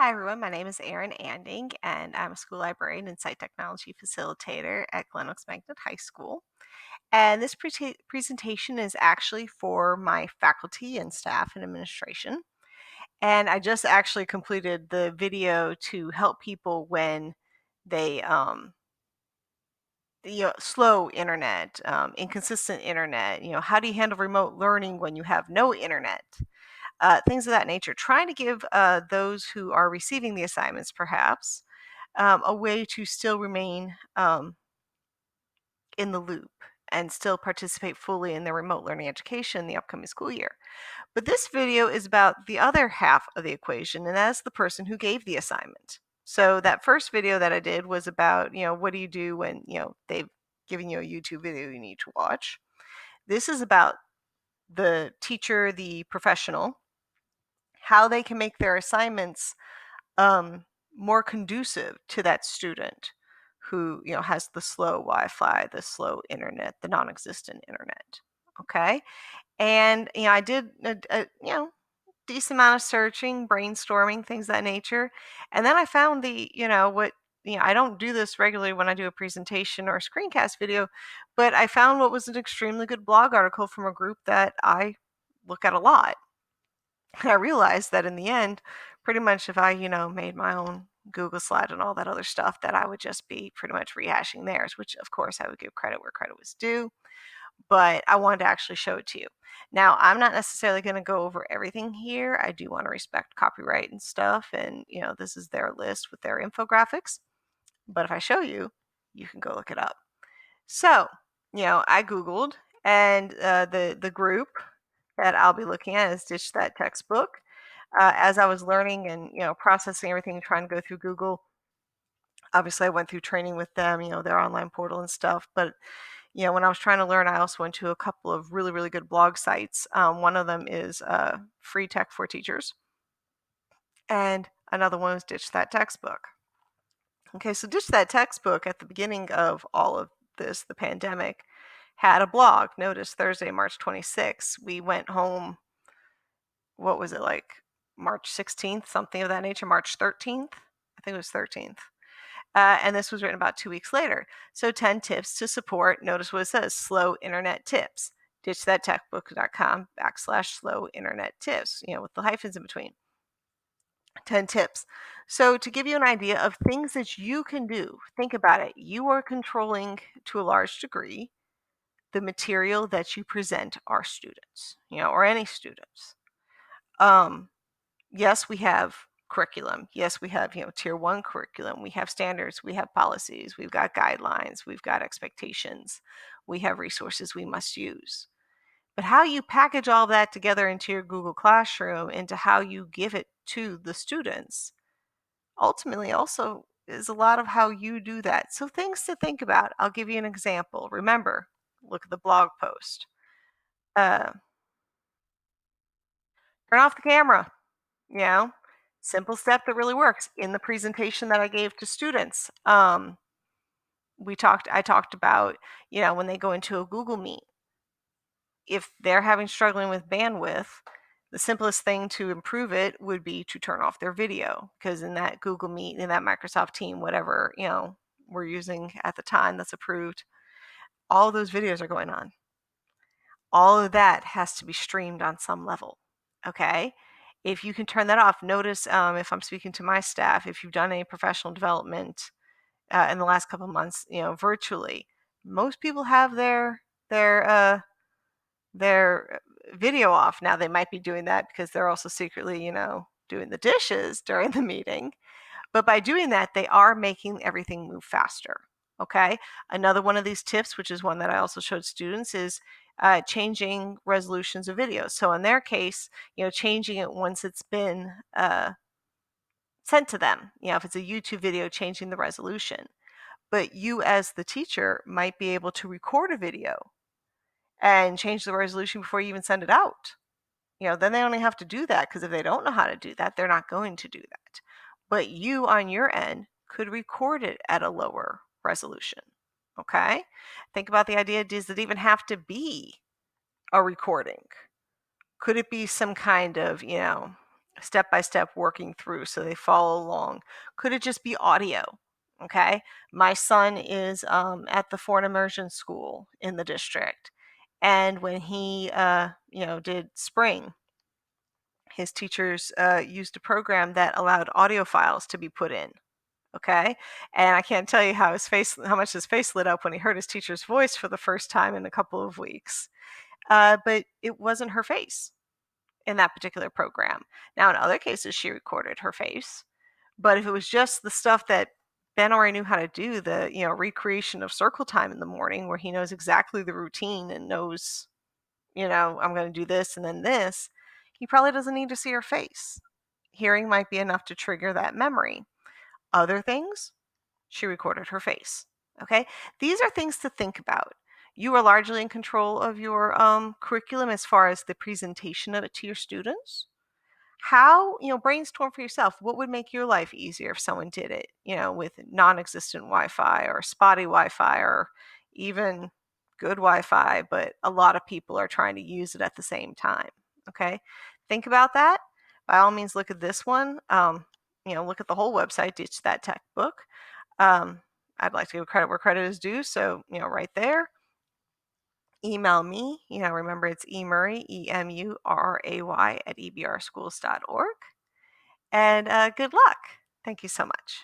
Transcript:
Hi, everyone. My name is Erin Anding, and I'm a school librarian and site technology facilitator at Glen Oaks Magnet High School. And this presentation is actually for my faculty and staff and administration. And I just actually completed the video to help people when they, slow internet, inconsistent internet. How do you handle remote learning when you have no internet? Things of that nature, trying to give those who are receiving the assignments perhaps a way to still remain in the loop and still participate fully in their remote learning education in the upcoming school year. But this video is about the other half of the equation, and that's the person who gave the assignment. So that first video that I did was about, what do you do when, they've given you a YouTube video you need to watch. This is about the teacher, the professional, how they can make their assignments more conducive to that student who has the slow Wi-Fi, the slow internet, the non-existent internet. Okay, and I did decent amount of searching, brainstorming, things of that nature, and then I found the what I don't do this regularly when I do a presentation or a screencast video, but I found what was an extremely good blog article from a group that I look at a lot. And I realized that in the end, pretty much if I, made my own Google slide and all that other stuff, that I would just be pretty much rehashing theirs, which of course I would give credit where credit was due. But I wanted to actually show it to you. Now, I'm not necessarily going to go over everything here. I do want to respect copyright and stuff. And, this is their list with their infographics. But if I show you, you can go look it up. So, I Googled, and the group that I'll be looking at is Ditch That Textbook. As I was learning and processing everything, trying to go through Google, obviously I went through training with them, their online portal and stuff. But when I was trying to learn, I also went to a couple of really really good blog sites. One of them is Free Tech for Teachers, and another one is Ditch That Textbook. Okay, so Ditch That Textbook at the beginning of all of this, the pandemic, had a blog. Notice Thursday, March 26th. We went home, what was it, like March 16th, something of that nature, March 13th? I think it was 13th. And this was written about 2 weeks later. So 10 tips to support, notice what it says, slow internet tips. ditchthattechbook.com/slow internet tips, with the hyphens in between. 10 tips. So, to give you an idea of things that you can do, think about it. You are controlling to a large degree the material that you present our students, or any students. Um, yes, we have curriculum. Yes, we have, tier one curriculum. We have standards. We have policies. We've got guidelines. We've got expectations. We have resources we must use. But how you package all that together into your Google Classroom, into how you give it to the students, ultimately also is a lot of how you do that. So things to think about. I'll give you an example. Remember, look at the blog post. Uh, Turn off the camera. You know, Simple step that really works. In the presentation that I gave to students, I talked about, when they go into a Google Meet, if they're struggling with bandwidth, the simplest thing to improve it would be to turn off their video, because in that Google Meet, in that Microsoft Team, whatever, we're using at the time that's approved, all those videos are going on. All of that has to be streamed on some level. Okay. If you can turn that off, notice, if I'm speaking to my staff, if you've done any professional development in the last couple of months, virtually, most people have their their video off. Now they might be doing that because they're also secretly, doing the dishes during the meeting. But by doing that, they are making everything move faster. Okay. Another one of these tips, which is one that I also showed students, is changing resolutions of videos. So in their case, changing it once it's been sent to them. If it's a YouTube video, changing the resolution. But you as the teacher might be able to record a video and change the resolution before you even send it out. Then they only have to do that, because if they don't know how to do that, they're not going to do that. But you on your end could record it at a lower resolution. Okay? Think about the idea, does it even have to be a recording? Could it be some kind of, step by step working through so they follow along? Could it just be audio? Okay. My son is at the foreign immersion school in the district. And when he, did spring, his teachers used a program that allowed audio files to be put in. Okay. And I can't tell you how much his face lit up when he heard his teacher's voice for the first time in a couple of weeks. But it wasn't her face in that particular program. Now, in other cases, she recorded her face. But if it was just the stuff that Ben already knew how to do, the recreation of circle time in the morning, where he knows exactly the routine and knows, I'm going to do this and then this, he probably doesn't need to see her face. Hearing might be enough to trigger that memory. Other things, she recorded her face. Okay, these are things to think about. You are largely in control of your curriculum as far as the presentation of it to your students. How, brainstorm for yourself. What would make your life easier if someone did it, with non-existent Wi-Fi or spotty Wi-Fi or even good Wi-Fi, but a lot of people are trying to use it at the same time. Okay, think about that. By all means, look at this one. Look at the whole website, Ditch That Tech Book. I'd like to give credit where credit is due. So, right there, email me. Remember it's emurray, EMURRAY at ebrschools.org. And good luck. Thank you so much.